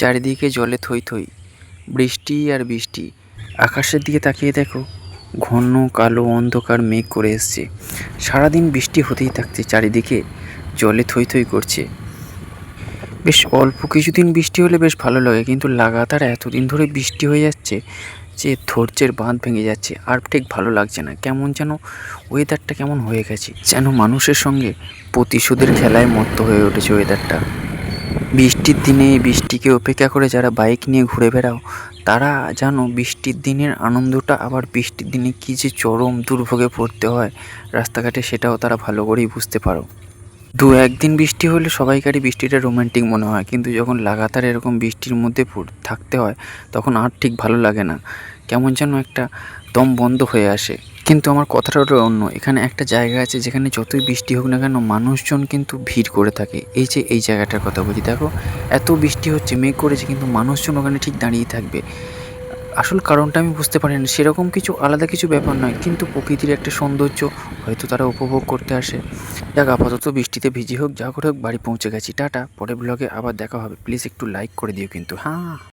চারিদিকে জলে থই থই, বৃষ্টি আর বৃষ্টি। আকাশের দিকে তাকিয়ে দেখো, ঘন কালো অন্ধকার মেঘ করে এসছে। সারাদিন বৃষ্টি হতেই থাকছে, চারিদিকে জলে থই থই করছে। বেশ অল্প কিছুদিন বৃষ্টি হলে বেশ ভালো লাগে, কিন্তু লাগাতার এতদিন ধরে বৃষ্টি হয়ে যাচ্ছে যে ধৈর্যের বাঁধ ভেঙে যাচ্ছে, আর ঠিক ভালো লাগছে না। কেমন যেন ওয়েদারটা কেমন হয়ে গেছে, যেন মানুষের সঙ্গে প্রতিশোধের খেলায় মত্ত হয়ে উঠেছে ওয়েদারটা। বৃষ্টির দিনে বৃষ্টিকে উপেক্ষা করে যারা বাইক নিয়ে ঘুরে বেড়াও, তারা জানো বৃষ্টির দিনের আনন্দটা, আবার বৃষ্টির দিনে কী যে চরম দুর্ভোগে পড়তে হয় রাস্তাঘাটে, সেটাও তারা ভালো করেই বুঝতে পারো। দু একদিন বৃষ্টি হলে সবাইকারই বৃষ্টিটা রোম্যান্টিক মনে হয়, কিন্তু যখন লাগাতার এরকম বৃষ্টির মধ্যে থাকতে হয় তখন আর ঠিক ভালো লাগে না, কেমন যেন একটা দম বন্ধ হয়ে আসে। কিন্তু আমার কথাটা ওটা অন্য। এখানে একটা জায়গা আছে যেখানে যতই বৃষ্টি হোক না কেন মানুষজন কিন্তু ভিড় করে থাকে। এই যে এই জায়গাটার কথা বলছি, দেখো এত বৃষ্টি হচ্ছে, মেঘ করেছে, কিন্তু মানুষজন ওখানে ঠিক দাঁড়িয়ে থাকবে। আসল কারণটা আমি বুঝতে পারি না, সেরকম কিছু আলাদা কিছু ব্যাপার নয়, কিন্তু প্রকৃতির একটা সৌন্দর্য হয়তো তারা উপভোগ করতে আসে। যাক, আপাতত বৃষ্টিতে ভিজি হোক, যা করে হোক বাড়ি পৌঁছে গেছি। টাটা, পরের ব্লগে আবার দেখা হবে। প্লিজ একটু লাইক করে দিও কিন্তু, হ্যাঁ।